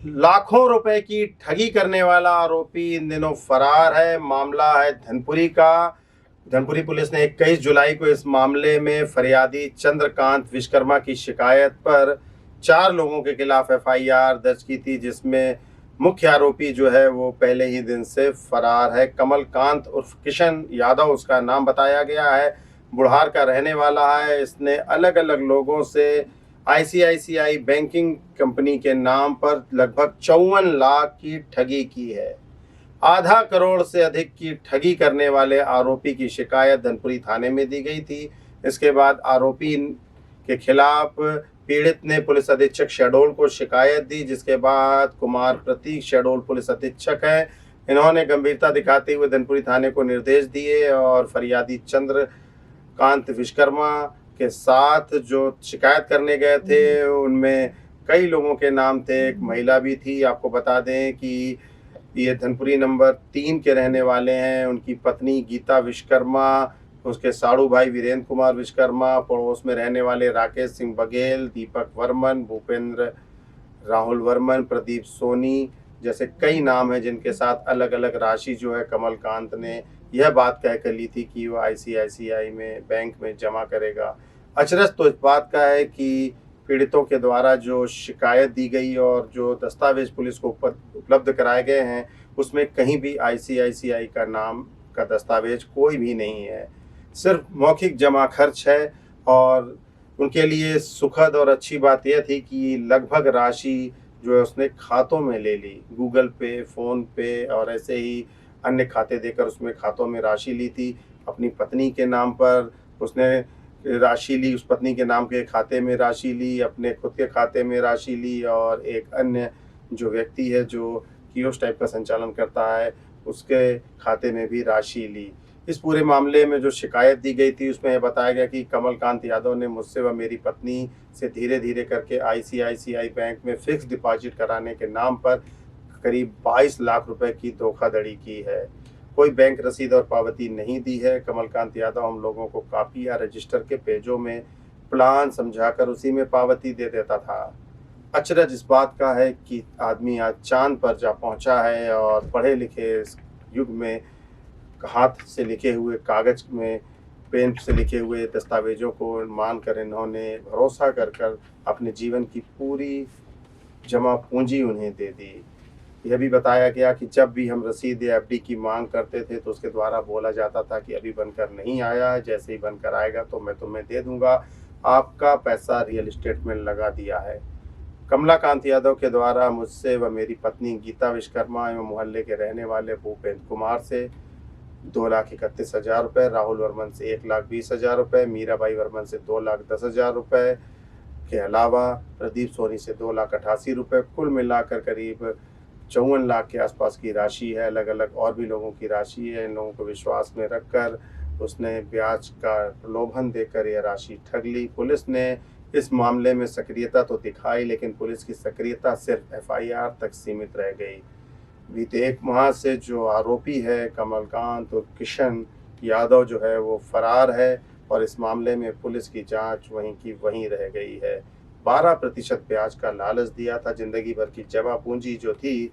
लाखों रुपए की ठगी करने वाला आरोपी इन दिनों फरार है। मामला है धनपुरी का। धनपुरी पुलिस ने 21 जुलाई को इस मामले में फरियादी चंद्रकांत विश्वकर्मा की शिकायत पर 4 लोगों के खिलाफ एफआईआर दर्ज की थी, जिसमें मुख्य आरोपी जो है वो पहले ही दिन से फरार है। कमलकांत उर्फ किशन यादव उसका नाम बताया गया है। बुढ़ार का रहने वाला है। इसने अलग अलग लोगों से आईसीआईसीआई बैंकिंग कंपनी के नाम पर लगभग 54 लाख की ठगी की है। आधा करोड़ से अधिक की ठगी करने वाले आरोपी की शिकायत धनपुरी थाने में दी गई थी। इसके बाद आरोपी के खिलाफ पीड़ित ने पुलिस अधीक्षक शहडोल को शिकायत दी, जिसके बाद कुमार प्रतीक शहडोल पुलिस अधीक्षक हैं। इन्होंने गंभीरता दिखाते हुए धनपुरी थाने को निर्देश दिए और फरियादी चंद्रकांत विश्वकर्मा के साथ जो शिकायत करने गए थे उनमें कई लोगों के नाम थे, एक महिला भी थी। आपको बता दें कि ये धनपुरी नंबर 3 के रहने वाले हैं। उनकी पत्नी गीता विश्वकर्मा, उसके साड़ू भाई वीरेंद्र कुमार विश्वकर्मा, पड़ोस में रहने वाले राकेश सिंह बघेल, दीपक वर्मन, भूपेंद्र राहुल वर्मन, प्रदीप सोनी जैसे कई नाम हैं, जिनके साथ अलग अलग राशि जो है कमलकांत ने यह बात कह कर ली थी कि वो आईसीआईसीआई में बैंक में जमा करेगा। अचरज तो इस बात का है कि पीड़ितों के द्वारा जो शिकायत दी गई और जो दस्तावेज पुलिस को उपलब्ध कराए गए हैं उसमें कहीं भी आईसीआईसीआई का नाम का दस्तावेज कोई भी नहीं है। सिर्फ मौखिक जमा खर्च है। और उनके लिए सुखद और अच्छी बात यह थी कि लगभग राशि जो है उसने खातों में ले ली, गूगल पे, फ़ोन पे और ऐसे ही अन्य खाते देकर उसमें खातों में राशि ली थी। अपनी पत्नी के नाम पर उसने राशि ली, उस पत्नी के नाम के खाते में राशि ली, अपने खुद के खाते में राशि ली और एक अन्य जो व्यक्ति है जो कियोस्क टाइप का संचालन करता है उसके खाते में भी राशि ली। इस पूरे मामले में जो शिकायत दी गई थी उसमें यह बताया गया कि कमलकांत यादव ने मुझसे व मेरी पत्नी से धीरे धीरे करके आईसीआईसीआई बैंक में फिक्स डिपॉजिट कराने के नाम पर करीब 22 लाख रुपए की धोखाधड़ी की है। कोई बैंक रसीद और पावती नहीं दी है। कमलकांत यादव हम लोगों को कॉपी या रजिस्टर के पेजों में प्लान समझाकर उसी में पावती दे देता था। अचरज इस बात का है कि आदमी आज चांद पर जा पहुंचा है और पढ़े लिखे इस युग में हाथ से लिखे हुए कागज में पेन से लिखे हुए दस्तावेजों को मानकर इन्होंने भरोसा कर कर अपने जीवन की पूरी जमा पूंजी उन्हें दे दी। यह भी बताया गया कि जब भी हम रसीद या एफडी की मांग करते थे तो उसके द्वारा बोला जाता था कि अभी बनकर नहीं आया है, जैसे ही बनकर आएगा तो मैं तुम्हें दे दूंगा, आपका पैसा रियल एस्टेट में लगा दिया है। कमलाकांत यादव के द्वारा मुझसे व मेरी पत्नी गीता विश्वकर्मा एवं मोहल्ले के रहने वाले भूपेंद्र कुमार से 2,31,000 रुपये, राहुल वर्मन से 1,20,000 रुपये, मीराबाई वर्मन से 2,10,000 रुपये के अलावा प्रदीप सोनी से 2,88,000 रुपये, कुल मिलाकर करीब 54 लाख के आसपास की राशि है। अलग अलग और भी लोगों की राशि है। इन लोगों को विश्वास में रखकर उसने ब्याज का प्रलोभन देकर यह राशि ठग ली। पुलिस ने इस मामले में सक्रियता तो दिखाई, लेकिन पुलिस की सक्रियता सिर्फ एफआईआर तक सीमित रह गई। बीते 1 माह से जो आरोपी है कमलकांत और किशन यादव जो है वो फरार है और इस मामले में पुलिस की जांच वहीं की वहीं रह गई है। 12% ब्याज का लालच दिया था। जिंदगी भर की जमा पूंजी जो थी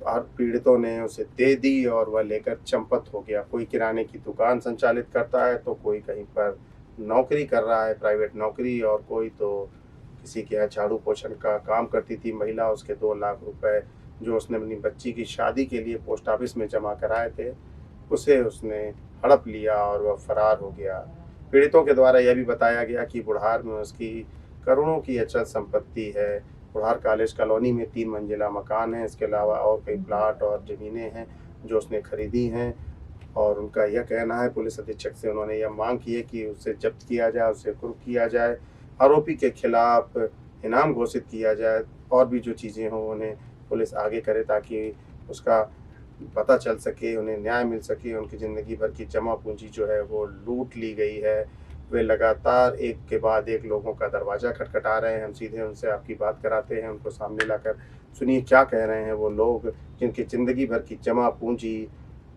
और पीड़ितों ने उसे दे दी और वह लेकर चंपत हो गया। कोई किराने की दुकान संचालित करता है तो कोई कहीं पर नौकरी कर रहा है, प्राइवेट नौकरी, और कोई तो किसी के यहाँ झाड़ू पोछन का काम करती थी महिला। उसके 2 लाख रुपए जो उसने अपनी बच्ची की शादी के लिए पोस्ट ऑफिस में जमा कराए थे उसे उसने हड़प लिया और वह फरार हो गया। पीड़ितों के द्वारा यह भी बताया गया कि बुढ़ार में उसकी करोड़ों की अचल संपत्ति है। बुढ़ार कॉलेज कॉलोनी में 3 मंजिला मकान है। इसके अलावा और कई प्लाट और ज़मीनें हैं जो उसने खरीदी हैं और उनका यह कहना है, पुलिस अधीक्षक से उन्होंने यह मांग की है कि उसे जब्त किया जाए, उसे कुर्क किया जाए, आरोपी के खिलाफ इनाम घोषित किया जाए और भी जो चीज़ें हों उन्हें पुलिस आगे करे ताकि उसका पता चल सके, उन्हें न्याय मिल सके। उनकी ज़िंदगी भर की जमा पूंजी जो है वो लूट ली गई है। वे लगातार एक के बाद एक लोगों का दरवाज़ा खटखटा रहे हैं। हम सीधे उनसे आपकी बात कराते हैं, उनको सामने लाकर सुनिए क्या कह रहे हैं वो लोग जिनकी ज़िंदगी भर की जमा पूंजी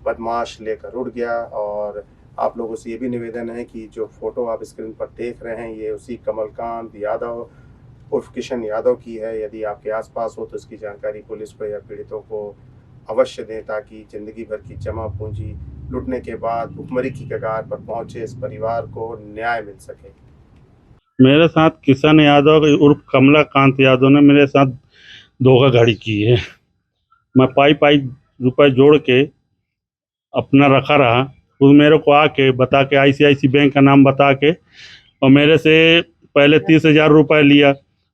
बदमाश लेकर उड़ गया। और आप लोगों से ये भी निवेदन है कि जो फ़ोटो आप स्क्रीन पर देख रहे हैं ये उसी कमलकांत यादव उर्फ किशन यादव की है। यदि आपके आसपास हो तो इसकी जानकारी पुलिस को या पीड़ितों को अवश्य दें, ताकि जिंदगी भर की जमा पूंजी लुटने के बाद भुखमरी की कगार पर पहुंचे इस परिवार को न्याय मिल सके। मेरे साथ किशन यादव उर्फ कमलाकांत यादव ने मेरे साथ धोखाधड़ी की है। मैं पाई रुपए जोड़ के अपना रखा रहा, वो मेरे को आके बता के ICICI बैंक का नाम बता के और मेरे से पहले 30,000 रुपये लिया।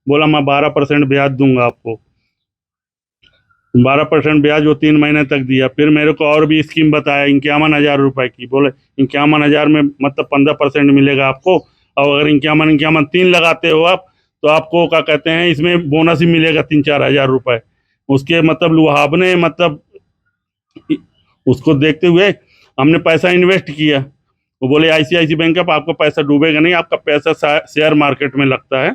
बोला मैं 12% ब्याज दूंगा आपको। 12% ब्याज वो 3 महीने तक दिया। फिर मेरे को और भी स्कीम बताया 51,000 रुपये की। बोले 51,000 में मतलब 15% मिलेगा आपको, और अगर 51 3 लगाते हो आप तो आपको क्या कहते हैं इसमें बोनस ही मिलेगा 3-4 हज़ार रुपये। उसके मतलब लुहाब ने मतलब उसको देखते हुए हमने पैसा इन्वेस्ट किया। वो बोले ICICI बैंक का आपका पैसा डूबेगा नहीं, आपका पैसा शेयर मार्केट में लगता है,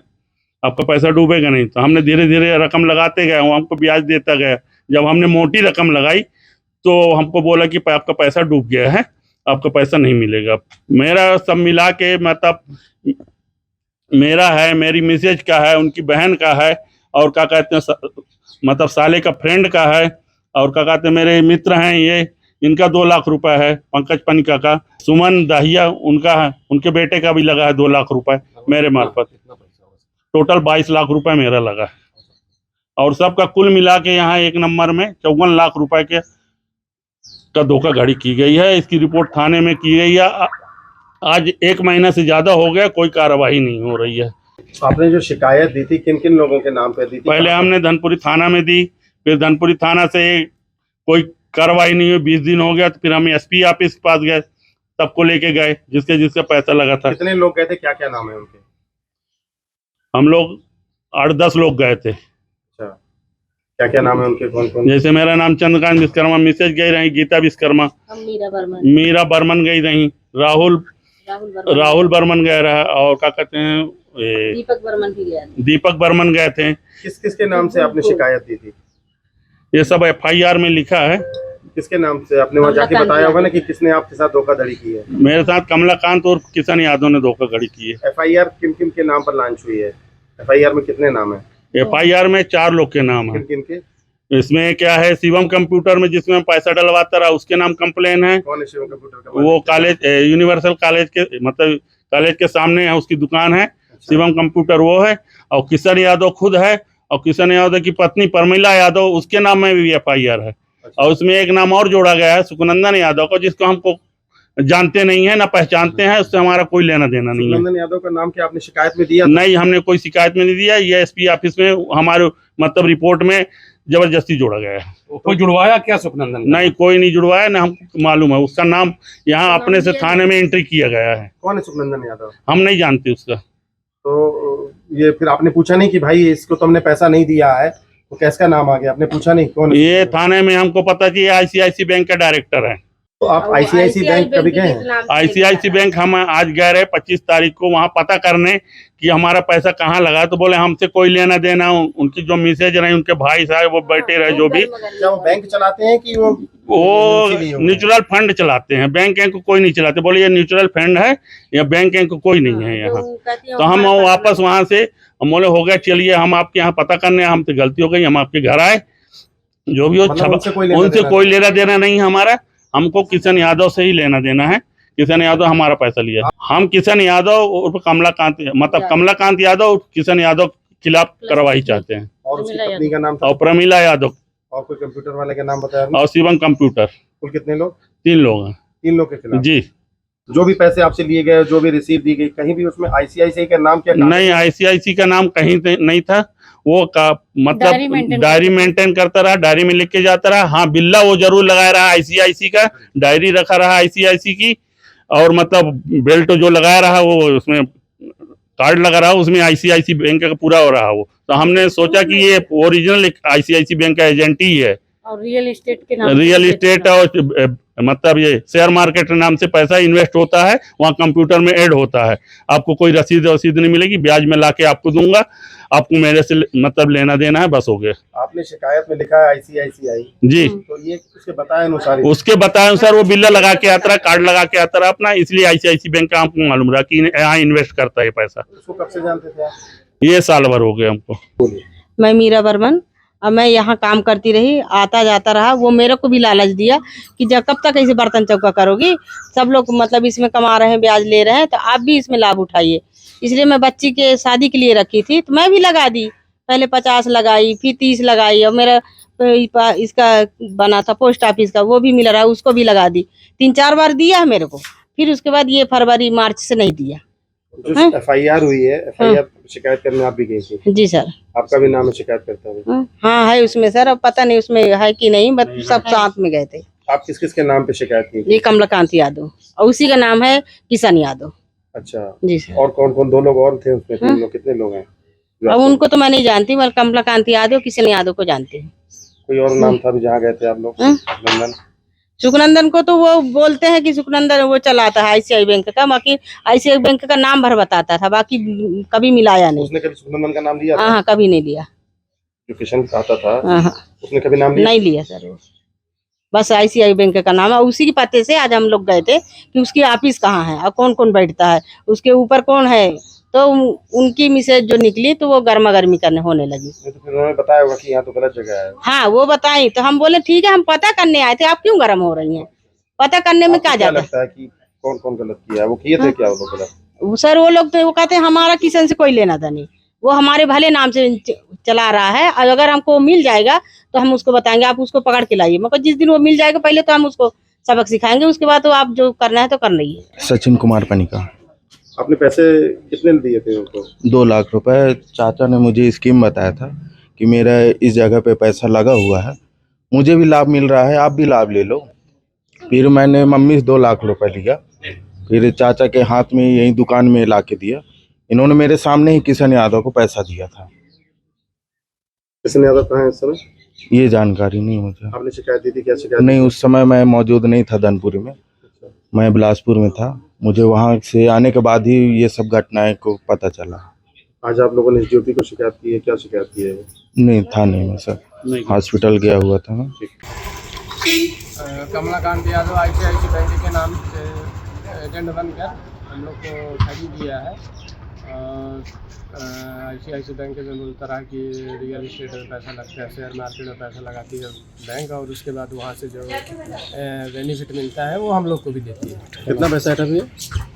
आपका पैसा डूबेगा नहीं। तो हमने धीरे धीरे रकम लगाते गए, वो हमको ब्याज देता गया। जब हमने मोटी रकम लगाई तो हमको बोला कि आपका पैसा डूब गया है, आपका पैसा नहीं मिलेगा। मेरा सब मिला के मतलब मेरा है, मेरी मिसेज का है, उनकी बहन का है, और क्या कहते हैं मतलब साले का फ्रेंड का है, और क्या कहते हैं मेरे मित्र हैं ये, इनका 2 लाख रुपए है। पंकज पनिका का, सुमन दाहिया उनका है, उनके बेटे का भी लगा है 2 लाख रुपए मेरे मार्फत। टोटल 22 लाख रुपए मेरा लगा है, और सबका कुल मिला के यहाँ एक नंबर में 54 लाख रुपए के का धोखाधड़ी की गई है। इसकी रिपोर्ट थाने में की गई है। आज 1 महीना से ज्यादा हो गया, कोई कार्रवाई नहीं हो रही है। आपने जो शिकायत दी थी किन किन लोगों के नाम पे दी थी? पहले हमने धनपुरी थाना में दी, फिर धनपुरी थाना से कोई कार्रवाई नहीं हुई। 20 दिन हो गया, तो फिर हम SP ऑफिस के पास गए, सबको लेके गए जिसका पैसा लगा था। कितने लोग गए थे, क्या क्या नाम है उनके? हम लोग 8-10 लोग गए थे। अच्छा, क्या क्या नाम है उनके, कौन कौन? जैसे मेरा नाम चंद्रकांत विश्वकर्मा, मिसेज गई रही गीता विश्वकर्मा, मीरा बर्मन गई रही, राहुल बर्मन गए रहा, और क्या कहते हैं दीपक बर्मन गए थे। किस किस के नाम से आपने शिकायत दी थी? ये सब FIR में लिखा है। किसके नाम से? आपने वहाँ जाके बताया होगा ना कि किसने आपके साथ धोखाधड़ी की है? मेरे साथ कमलाकांत और किशन यादव ने धोखाधड़ी की है। FIR किन किन के नाम पर लॉन्च हुई है? FIR में कितने नाम है? FIR में 4 लोग के नाम है। किन किन के? इसमें क्या है, शिवम कंप्यूटर में जिसमें पैसा डलवाता रहा उसके नाम कंप्लेन है। कौन है शिवम कंप्यूटर का? वो कॉलेज यूनिवर्सल कॉलेज के मतलब कॉलेज के सामने है, उसकी दुकान है। अच्छा। शिवम कंप्यूटर वो है, और किशन यादव खुद है, और किशन यादव की पत्नी प्रमिला यादव, उसके नाम में भी FIR है। अच्छा। और उसमें एक नाम और जोड़ा गया है सुखनंदन यादव को, जिसको हमको जानते नहीं है ना पहचानते हैं, उससे हमारा कोई लेना देना नहीं है। सुखनंदन यादव का नाम क्या आपने शिकायत में दिया? नहीं, हमने कोई शिकायत में नहीं दिया। ये SP ऑफिस में हमारे मतलब रिपोर्ट में जबरदस्ती जोड़ा गया है। कोई जुड़वाया क्या सुखनंदन? नहीं, कोई नहीं जुड़वाया, ना हमको मालूम है। उसका नाम यहाँ अपने से थाने में एंट्री किया गया है। कौन है सुखनंदन यादव? हम नहीं जानते उसका। तो ये फिर आपने पूछा नहीं कि भाई इसको तुमने पैसा नहीं दिया है, तो कैसे नाम आ गया? आपने पूछा नहीं कौन? ये थाने में हमको पता कि ICICI बैंक का डायरेक्टर है। तो आप ICICI बैंक कभी गए हैं? ICICI बैंक हम आज गए रहे 25 तारीख को वहाँ पता करने कि हमारा पैसा कहाँ लगा। तो बोले हमसे कोई लेना देना, उनकी जो मिसेज रहे, उनके भाई साहब वो बैठे रहे, जो भी। क्या वो बैंक चलाते हैं कि वो म्यूचुअल फंड चलाते हैं? बैंक को कोई नहीं चलाते। बोले ये म्यूचुअल फंड है, या बैंक को कोई नहीं है यहाँ। तो हम वापस वहाँ से हम बोले हो गया, चलिए हम आपके यहाँ पता करने, हमसे गलती हो गई, हम आपके घर आए। जो भी हो, उनसे कोई लेना देना नहीं है हमारा। हमको किशन यादव से ही लेना देना है। किशन यादव हमारा पैसा लिया। हम किशन यादव उर्फ कमलाकांत मतलब कमलाकांत यादव किशन यादव के खिलाफ कार्रवाई चाहते हैं। और उसकी पत्नी का नाम था? और प्रमिला यादव। और कोई कंप्यूटर वाले का नाम बताया? और शिवम कंप्यूटर। कुल कितने लोग? 3 लोग हैं। 3 लोग के खिलाफ? जी। जो भी पैसे आपसे लिए गए, जो भी रिसीव दी गई, कहीं भी उसमें ICICI का नाम क्या? नहीं, ICICI का नाम कहीं नहीं था। वो का मतलब डायरी मेंटेन करता रहा, डायरी में लिख के जाता रहा। हाँ, बिल्ला वो जरूर लगाया रहा ICICI का, डायरी रखा रहा ICICI की, और मतलब बेल्ट जो लगाया रहा वो उसमें कार्ड लगा रहा, उसमें ICICI बैंक का पूरा हो रहा वो। तो हमने सोचा कि ये ओरिजिनल ICICI बैंक का एजेंट ही है। और रियल एस्टेट के नाम, रियल एस्टेट और मतलब ये शेयर मार्केट के नाम से पैसा इन्वेस्ट होता है, वहाँ कंप्यूटर में ऐड होता है। आपको कोई रसीद नहीं मिलेगी, ब्याज में लाके आपको दूंगा, आपको मेरे से मतलब लेना देना है, बस हो गया। आपने शिकायत में लिखा है ICICI जी। तो ये उसके बताए अनुसार वो बिल्ला लगा के आता रहा, कार्ड लगा के आता रहा अपना, इसलिए ICICI बैंक का हमको मालूम रहा कि यहाँ इन्वेस्ट करता है पैसा। उसको कब से जानते थे आप? ये साल भर हो गए हमको। मैं मीरा बर्मन, अब मैं यहाँ काम करती रही, आता जाता रहा। वो मेरे को भी लालच दिया कि जब कब तक ऐसे बर्तन चौका करोगी, सब लोग मतलब इसमें कमा रहे हैं, ब्याज ले रहे हैं, तो आप भी इसमें लाभ उठाइए। इसलिए मैं बच्ची के शादी के लिए रखी थी, तो मैं भी लगा दी। पहले 50 लगाई, फिर 30 लगाई, और मेरा इसका बना था पोस्ट ऑफिस का, वो भी मिल रहा है, उसको भी लगा दी। 3-4 बार दिया है मेरे को। फिर उसके बाद ये फरवरी मार्च से नहीं दिया। जो FIR हुई है, FIR शिकायत करने आप भी गई थी? जी सर। आपका भी नाम है शिकायत करता है? हाँ है उसमें सर, अब पता नहीं उसमें है कि नहीं, बस सब साथ में गए थे। आप किस किस के नाम पे शिकायत की? ये कमलाकांत यादव, और उसी का नाम है किशन यादव। अच्छा जी सर। और कौन कौन? 2 लोग और थे उसमें, 3 लोग? कितने लोग हैं? अब उनको तो मैं नहीं जानती, मैं कमलाकांत यादव, किशन यादव को जानती हूँ। कोई और नाम था भी जहाँ गए थे आप लोग? सुखनंदन? सुखनंदन को तो वो बोलते हैं कि सुखनंदन वो चलाता है ICICI बैंक का, बाकी ICICI बैंक का नाम भर बताता था, बाकी कभी मिलाया नहीं। उसने कभी सुखनंदन का नाम लिया था? हाँ, कभी नहीं लिया। जो किशन आता था, हाँ, उसने कभी नाम लिया? नहीं लिया सर वो, बस ICICI बैंक का नाम है। उसी के पते से आज हम लोग गए थे कि उसकी ऑफिस कहाँ है और कौन कौन बैठता है, उसके ऊपर कौन है। तो उनकी मिसेज जो निकली तो वो गर्मा गर्मी करने होने लगी। तो फिर उन्होंने बताया होगा कि यहाँ तो गलत जगह है। हाँ, वो बताई, तो हम बोले ठीक है, हम पता करने आए थे, आप क्यों गर्म हो रही हैं? पता करने में क्या जाता लगता है कि कौन कौन गलत किया है? वो किए थे क्या वो लोग गलत? सर? वो लोग तो वो कहते हैं हमारा किशन से कोई लेना था नहीं, वो हमारे भले नाम से चला रहा है, और अगर हमको मिल जाएगा तो हम उसको बताएंगे, आप उसको पकड़ के लाइए। मगर जिस दिन वो मिल जाएगा पहले तो हम उसको सबक सिखाएंगे, उसके बाद तो आप जो करना है तो करना ही है। सचिन कुमार पनिका। आपने पैसे कितने दिए थे उनको? 2 लाख रुपए चाचा ने मुझे स्कीम बताया था कि मेरा इस जगह पे पैसा लगा हुआ है, मुझे भी लाभ मिल रहा है, आप भी लाभ ले लो। फिर मैंने मम्मी से 2 लाख रुपए लिया, फिर चाचा के हाथ में यही दुकान में ला के दिया। इन्होंने मेरे सामने ही किशन यादव को पैसा दिया था। किशन यादव कहाँ है इस समय? ये जानकारी नहीं मुझे। आपने शिकायत दी थी? क्या शिकायत? नहीं, उस समय मैं मौजूद नहीं था धनपुरी में, मैं बिलासपुर में था। मुझे वहाँ से आने के बाद ही ये सब घटनाएं को पता चला। आज आप लोगों ने SDOP को शिकायत की है? क्या शिकायत की है? नहीं, था नहीं मैं सर, हॉस्पिटल गया हुआ था मैं। कमलाकांत यादव ICICI बैंक के नाम से एजेंट बनकर हम लोग को ठगी दिया है। ICICI बैंक के जो तरह की रियल इस्टेट में पैसा लगता है, शेयर मार्केट में पैसा लगाती है बैंक, और उसके बाद वहाँ से जो बेनिफिट मिलता है वो हम लोग को भी देती है। कितना पैसा है?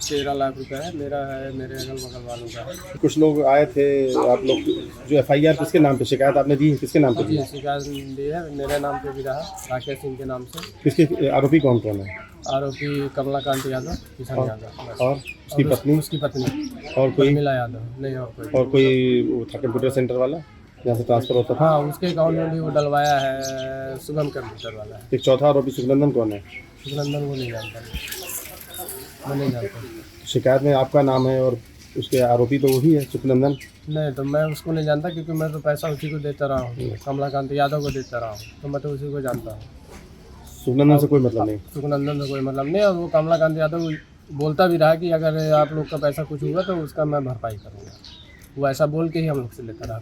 13 लाख रुपए है, मेरा है, मेरे अगल बगल वालों का है। कुछ लोग आए थे, आप लोग जो FIR किसके नाम पे शिकायत आपने दी, किसके नाम पे दी? जी, शिकायत दी है, मेरे नाम पे भी रहा, राकेश सिंह के नाम से। किसके आरोपी कौन कौन है? आरोपी कमलाकांत यादव, किशन यादव और उसकी पत्नी? उसकी पत्नी और कोई? मिला यादव नहीं, और कोई वो था कंप्यूटर सेंटर वाला जहाँ से ट्रांसफर होता था? हाँ, उसके अकाउंट में भी वो डलवाया है, शुभम कंप्यूटर वाला है। एक चौथा आरोपी सुखनंदन कौन है? सुखनंदन को नहीं जानता, मैं नहीं जानता। शिकायत में आपका नाम है और उसके आरोपी तो वही है सुखनंदन? नहीं, तो मैं उसको नहीं जानता, क्योंकि मैं तो पैसा उसी को देता रहा हूँ, कमलाकांत यादव को देता रहा हूँ, तो मैं तो उसी को जानता हूँ। सुखनंदन से कोई मतलब नहीं? सुखनंदन से कोई मतलब नहीं, और वो कमलाकांत यादव बोलता भी रहा कि अगर आप लोग का पैसा कुछ हुआ तो उसका मैं भरपाई करूँगा। वो ऐसा बोल के ही हम लोग से लेता रहा।